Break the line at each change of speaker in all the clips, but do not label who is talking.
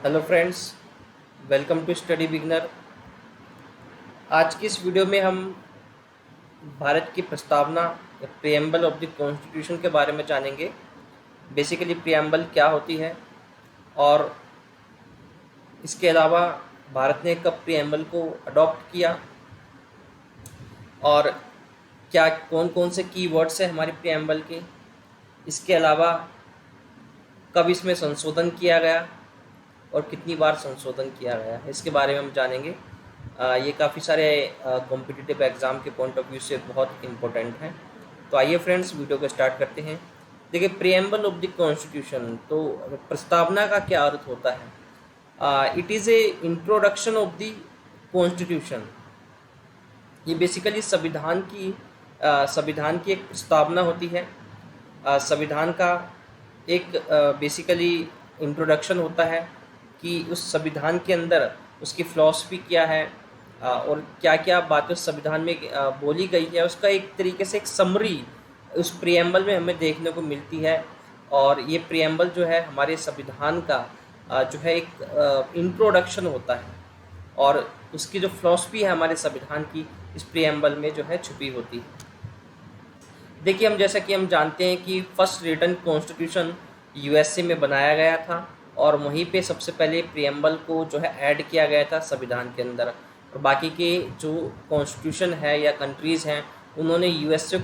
Hello friends, welcome to study beginner. आज की इस वीडियो में हम भारत की प्रस्तावना प्रियम्बल ऑफ द कॉन्स्टिट्यूशन के बारे में जानेंगे। बेसिकली प्रियम्बल क्या होती है और इसके अलावा भारत ने कब प्रियम्बल को अडॉप्ट किया और क्या कौन कौन से की वर्ड्स हैं हमारी प्रियम्बल के। इसके अलावा कब इसमें संशोधन किया गया और कितनी बार संशोधन किया गया है, इसके बारे में हम जानेंगे। ये काफ़ी सारे कॉम्पिटिटिव एग्ज़ाम के पॉइंट ऑफ व्यू से बहुत इम्पोर्टेंट है। तो आइए फ्रेंड्स, वीडियो को स्टार्ट करते हैं। देखिए, प्रियम्बल ऑफ द कॉन्स्टिट्यूशन, तो प्रस्तावना का क्या अर्थ होता है? It is a introduction of the constitution. ये बेसिकली संविधान की एक प्रस्तावना होती है। संविधान का एक बेसिकली इंट्रोडक्शन होता है कि उस संविधान के अंदर उसकी फ़िलॉसफी क्या है और क्या क्या बातें उस संविधान में बोली गई है, उसका एक तरीके से एक समरी उस प्रियम्बल में हमें देखने को मिलती है। और ये प्रियम्बल जो है हमारे संविधान का जो है एक इंट्रोडक्शन होता है और उसकी जो फ़िलॉसफी है हमारे संविधान की इस प्रियम्बल में जो है छुपी होती है। देखिए, हम जैसा कि हम जानते हैं कि फर्स्ट रिटन कॉन्स्टिट्यूशन यूएसए में बनाया गया था और वहीं पे सबसे पहले प्रियम्बल को जो है ऐड किया गया था संविधान के अंदर। और बाकी के जो कॉन्स्टिट्यूशन है या कंट्रीज़ हैं उन्होंने यूएसए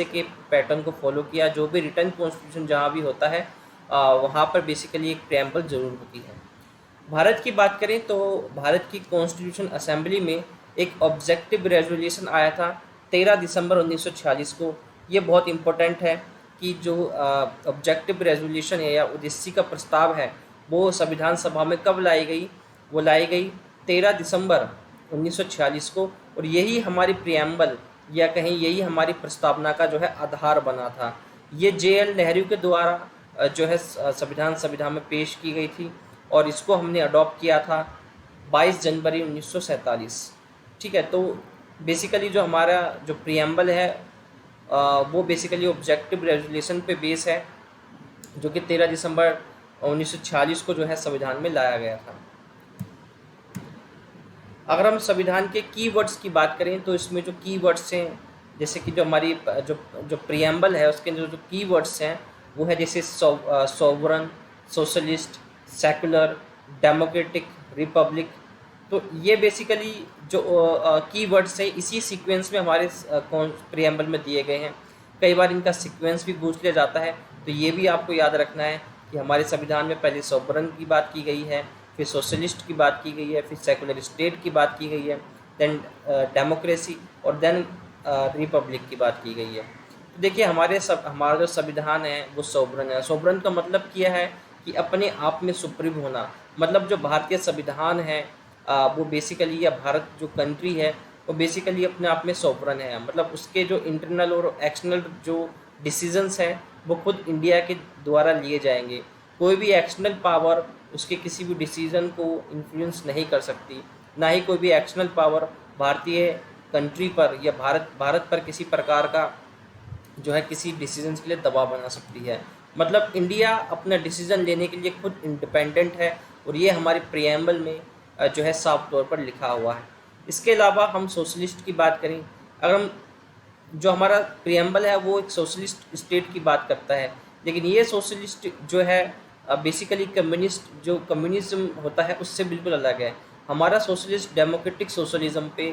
के पैटर्न को फॉलो किया। जो भी रिटन कॉन्स्टिट्यूशन जहाँ भी होता है वहाँ पर बेसिकली एक प्रियम्बल ज़रूर होती है। भारत की बात करें तो भारत की कॉन्स्टिट्यूशन असेंबली में एक ऑब्जेक्टिव रेजोल्यूशन आया था 13 दिसंबर 1946 को। ये बहुत इम्पोर्टेंट है कि जो ऑब्जेक्टिव रेजोल्यूशन है या उद्देश्य का प्रस्ताव है वो संविधान सभा में कब लाई गई। वो लाई गई 13 दिसंबर 1946 को। और यही हमारी प्रियम्बल या कहीं यही हमारी प्रस्तावना का जो है आधार बना था। ये जे.एल. नेहरू के द्वारा जो है संविधान सभा में पेश की गई थी और इसको हमने अडॉप्ट किया था 22 जनवरी 1947। ठीक है, तो बेसिकली जो हमारा जो प्रियम्बल है वो बेसिकली ऑब्जेक्टिव रेजोल्यूशन पे बेस है जो कि 13 दिसंबर 1946 को जो है संविधान में लाया गया था। अगर हम संविधान के कीवर्ड्स की बात करें तो इसमें जो कीवर्ड्स हैं, जैसे कि जो हमारी जो जो प्रियम्बल है उसके अंदर जो कीवर्ड्स हैं वो है जैसे sovereign, socialist, secular, democratic, Republic. तो ये बेसिकली जो कीवर्ड्स हैं इसी सीक्वेंस में हमारे प्रियम्बल में दिए गए हैं। कई बार इनका सीक्वेंस भी पूछ लिया जाता है, तो ये भी आपको याद रखना है कि हमारे संविधान में पहले सोवरन की बात की गई है, फिर सोशलिस्ट की बात की गई है, फिर सेकुलर स्टेट की बात की गई है, देन डेमोक्रेसी और देन रिपब्लिक की बात की गई है। तो देखिए, हमारा जो संविधान है वो सोवरन है। सोवरन का मतलब क्या है कि अपने आप में सुप्रीम होना। मतलब जो भारतीय संविधान है वो बेसिकली, या भारत जो कंट्री है वो बेसिकली अपने आप में सोवरन है। मतलब उसके जो इंटरनल और एक्सटर्नल जो डिसीजंस हैं वो खुद इंडिया के द्वारा लिए जाएंगे। कोई भी एक्सटर्नल पावर उसके किसी भी डिसीजन को इन्फ्लुएंस नहीं कर सकती, ना ही कोई भी एक्सटर्नल पावर भारतीय कंट्री पर या भारत पर किसी प्रकार का जो है किसी डिसीजन के लिए दबाव बना सकती है। मतलब इंडिया अपना डिसीजन लेने के लिए खुद इंडिपेंडेंट है और ये हमारी प्रियम्बल में जो है साफ तौर पर लिखा हुआ है। इसके अलावा हम सोशलिस्ट की बात करें, अगर हम जो हमारा प्रियम्बल है वो एक सोशलिस्ट स्टेट की बात करता है, लेकिन ये सोशलिस्ट जो है बेसिकली कम्युनिज्म होता है उससे बिल्कुल अलग है। हमारा सोशलिस्ट डेमोक्रेटिक सोशलिज्म पे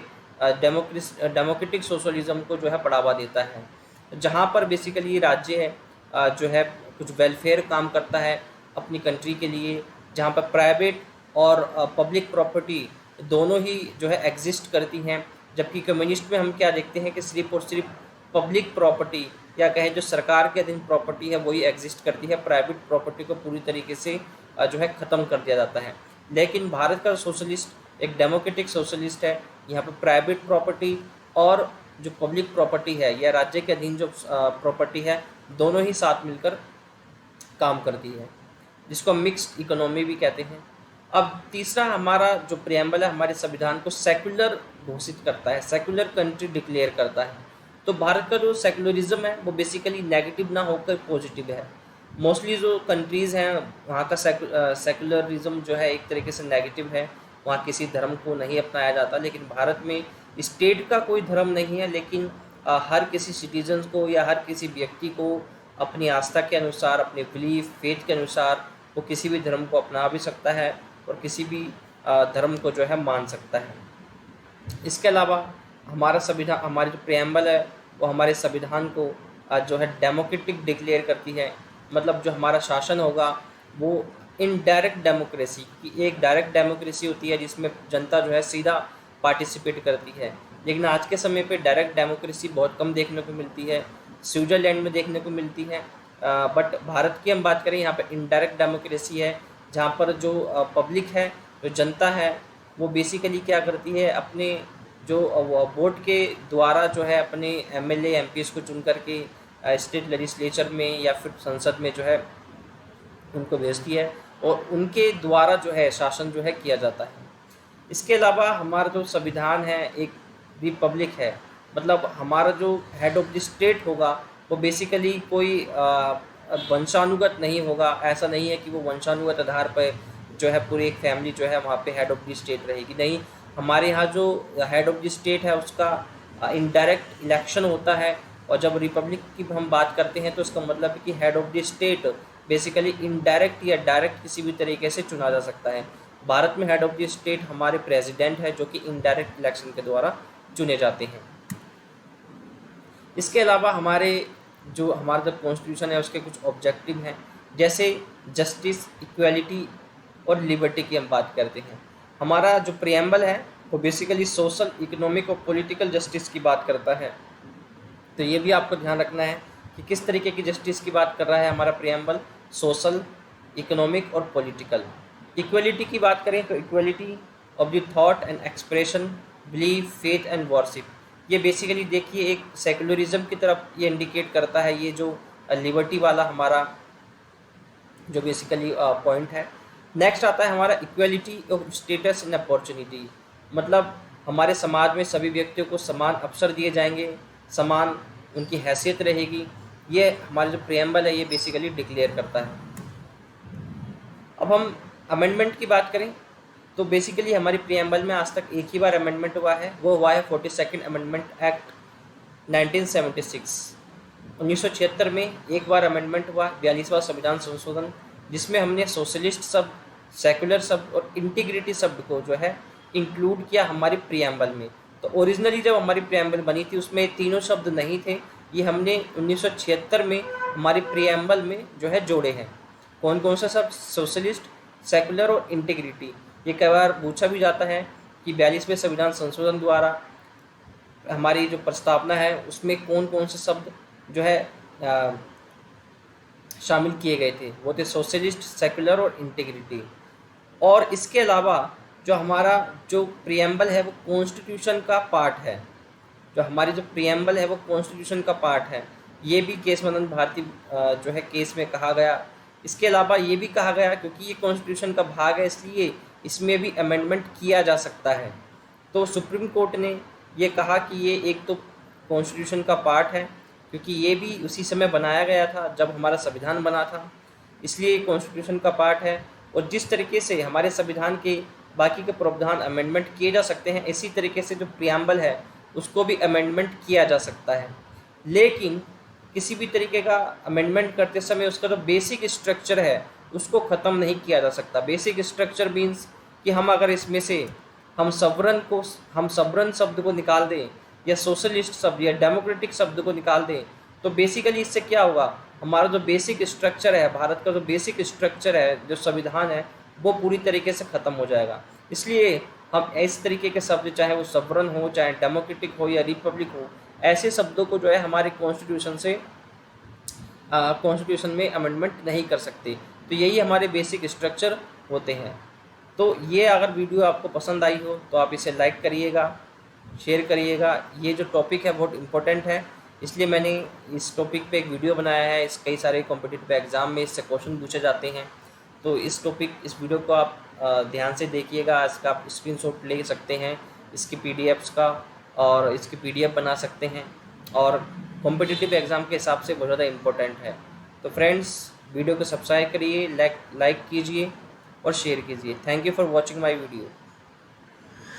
डेमोक्रेटिक सोशलिज्म को जो है बढ़ावा देता है, जहाँ पर बेसिकली राज्य है जो है कुछ वेलफेयर काम करता है अपनी कंट्री के लिए, जहाँ पर प्राइवेट और पब्लिक प्रॉपर्टी दोनों ही जो है एग्जिस्ट करती हैं। जबकि कम्युनिस्ट में हम क्या देखते हैं कि सिर्फ और सिर्फ पब्लिक प्रॉपर्टी या कहें जो सरकार के अधीन प्रॉपर्टी है वही एग्जिस्ट करती है, प्राइवेट प्रॉपर्टी को पूरी तरीके से जो है ख़त्म कर दिया जाता है। लेकिन भारत का सोशलिस्ट एक डेमोक्रेटिक सोशलिस्ट है। यहाँ पर प्राइवेट प्रॉपर्टी और जो पब्लिक प्रॉपर्टी है या राज्य के अधीन जो प्रॉपर्टी है दोनों ही साथ मिलकर काम करती है, जिसको हम मिक्स्ड इकोनॉमी भी कहते हैं। अब तीसरा हमारा जो प्रियम्बल है हमारे संविधान को सेकुलर घोषित करता है, सेकुलर कंट्री डिक्लेयर करता है। तो भारत का जो सेकुलरिज्म है वो बेसिकली नेगेटिव ना होकर पॉजिटिव है। मोस्टली जो कंट्रीज़ हैं वहाँ का सेकुलरिज्म जो है एक तरीके से नेगेटिव है, वहाँ किसी धर्म को नहीं अपनाया जाता। लेकिन भारत में स्टेट का कोई धर्म नहीं है, लेकिन हर किसी सिटीजन को या हर किसी व्यक्ति को अपनी आस्था के अनुसार, अपने बिलीफ फेथ के अनुसार वो किसी भी धर्म को अपना भी सकता है और किसी भी धर्म को जो है मान सकता है। इसके अलावा हमारा संविधान, हमारी जो प्रेम्बल है वो हमारे संविधान को जो है डेमोक्रेटिक डिक्लेयर करती है। मतलब जो हमारा शासन होगा वो इनडायरेक्ट डेमोक्रेसी की, एक डायरेक्ट डेमोक्रेसी होती है जिसमें जनता जो है सीधा पार्टिसिपेट करती है। लेकिन आज के समय पे डायरेक्ट डेमोक्रेसी बहुत कम देखने को मिलती है, स्विट्ज़रलैंड में देखने को मिलती है। बट भारत की हम बात करें, यहाँ पे इनडायरेक्ट डेमोक्रेसी है, जहाँ पर जो पब्लिक है, जो जनता है, वो बेसिकली क्या करती है, अपने जो वोट के द्वारा जो है अपने एमएलए एमपीज़ को चुन करके स्टेट लेजिस्लेचर में या फिर संसद में जो है उनको भेजती है और उनके द्वारा जो है शासन जो है किया जाता है। इसके अलावा हमारा जो संविधान है एक रिपब्लिक है। मतलब हमारा जो हेड ऑफ द स्टेट होगा वो बेसिकली कोई वंशानुगत नहीं होगा। ऐसा नहीं है कि वो वंशानुगत आधार पर जो है पूरी एक फैमिली जो है वहाँ पे हेड ऑफ द स्टेट रहेगी, नहीं। हमारे यहाँ जो हेड ऑफ द स्टेट है उसका इनडायरेक्ट इलेक्शन होता है। और जब रिपब्लिक की हम बात करते हैं तो इसका मतलब है कि head of the state basically indirect या डायरेक्ट किसी भी तरीके से चुना जा सकता है। भारत में हेड ऑफ द स्टेट हमारे प्रेसिडेंट है जो कि इनडायरेक्ट इलेक्शन के द्वारा चुने जाते हैं। इसके अलावा हमारा जो कॉन्स्टिट्यूशन है उसके कुछ ऑब्जेक्टिव हैं, जैसे जस्टिस, इक्वलिटी और लिबर्टी की हम बात करते हैं। हमारा जो प्रियम्बल है वो बेसिकली सोशल, इकोनॉमिक और पॉलिटिकल जस्टिस की बात करता है। तो ये भी आपको ध्यान रखना है कि किस तरीके की जस्टिस की बात कर रहा है हमारा प्रियम्बल, सोशल, इकोनॉमिक और पॉलिटिकल। इक्वलिटी की बात करें तो equality of the thought and expression, belief, faith and worship. ये बेसिकली देखिए एक सेकुलरिज्म की तरफ ये इंडिकेट करता है, ये जो लिबर्टी वाला हमारा जो बेसिकली पॉइंट है। नेक्स्ट आता है हमारा equality of status and opportunity. मतलब हमारे समाज में सभी व्यक्तियों को समान अवसर दिए जाएंगे, समान उनकी हैसियत रहेगी। ये हमारा जो प्रियम्बल है ये बेसिकली डिक्लेयर करता है। अब हम अमेंडमेंट की बात करें तो बेसिकली हमारी प्रियम्बल में आज तक एक ही बार अमेंडमेंट हुआ है, वो हुआ है 42nd अमेंडमेंट एक्ट 1976। 1976 में एक बार अमेंडमेंट हुआ, 42वां संविधान संशोधन, जिसमें हमने सोशलिस्ट शब्द, सेकुलर शब्द और इंटीग्रिटी शब्द को जो है इंक्लूड किया हमारी प्रियम्बल में। तो ओरिजिनली जब हमारी प्रियम्बल बनी थी उसमें तीनों शब्द नहीं थे, ये हमने 1976 में हमारी प्रियम्बल में जो है जोड़े हैं। कौन कौन सा शब्द? सोशलिस्ट, सेकुलर और इंटीग्रिटी। ये कई बार पूछा भी जाता है कि 42वें संविधान संशोधन द्वारा हमारी जो प्रस्तावना है उसमें कौन कौन से शब्द जो है शामिल किए गए थे। वो थे सोशलिस्ट, सेकुलर और इंटीग्रिटी। और इसके अलावा जो हमारा जो प्रियम्बल है वो कॉन्स्टिट्यूशन का पार्ट है। जो हमारी जो प्रियम्बल है वो कॉन्स्टिट्यूशन का पार्ट है। ये भी केस मनन भारती जो है केस में कहा गया। इसके अलावा ये भी कहा गया क्योंकि ये कॉन्स्टिट्यूशन का भाग है इसलिए इसमें भी अमेंडमेंट किया जा सकता है। तो सुप्रीम कोर्ट ने ये कहा कि ये एक तो कॉन्स्टिट्यूशन का पार्ट है क्योंकि ये भी उसी समय बनाया गया था जब हमारा संविधान बना था, इसलिए कॉन्स्टिट्यूशन का पार्ट है। और जिस तरीके से हमारे संविधान के बाकी के प्रावधान अमेंडमेंट किए जा सकते हैं, इसी तरीके से जो प्रियम्बल है उसको भी अमेंडमेंट किया जा सकता है। लेकिन किसी भी तरीके का अमेंडमेंट करते समय उसका जो बेसिक स्ट्रक्चर है उसको ख़त्म नहीं किया जा सकता। बेसिक स्ट्रक्चर मीन्स कि हम अगर इसमें से हम सवरन शब्द को निकाल दें या सोशलिस्ट शब्द या डेमोक्रेटिक शब्द को निकाल दें तो बेसिकली इससे क्या होगा, हमारा जो बेसिक स्ट्रक्चर है, भारत का जो बेसिक स्ट्रक्चर है, जो संविधान है, वो पूरी तरीके से ख़त्म हो जाएगा। इसलिए हम इस तरीके के शब्द, चाहे वो सवरन हो, चाहे डेमोक्रेटिक हो या रिपब्लिक हो, ऐसे शब्दों को जो है हमारे कॉन्स्टिट्यूशन में अमेंडमेंट नहीं कर सकते। तो यही हमारे बेसिक स्ट्रक्चर होते हैं। तो ये अगर वीडियो आपको पसंद आई हो तो आप इसे लाइक करिएगा, शेयर करिएगा। ये जो टॉपिक है बहुत इम्पोर्टेंट है, इसलिए मैंने इस टॉपिक पे एक वीडियो बनाया है। कई सारे कॉम्पिटिटिव एग्ज़ाम में इससे क्वेश्चन पूछे जाते हैं। तो इस वीडियो को आप ध्यान से देखिएगा। इसका आप स्क्रीनशॉट ले सकते हैं, इसकी PDFs का, और इसकी PDF बना सकते हैं, और कॉम्पिटिटिव एग्ज़ाम के हिसाब से बहुत ज़्यादा इम्पोर्टेंट है। तो फ्रेंड्स, वीडियो को सब्सक्राइब करिए, लाइक कीजिए और शेयर कीजिए। Thank you for watching my video.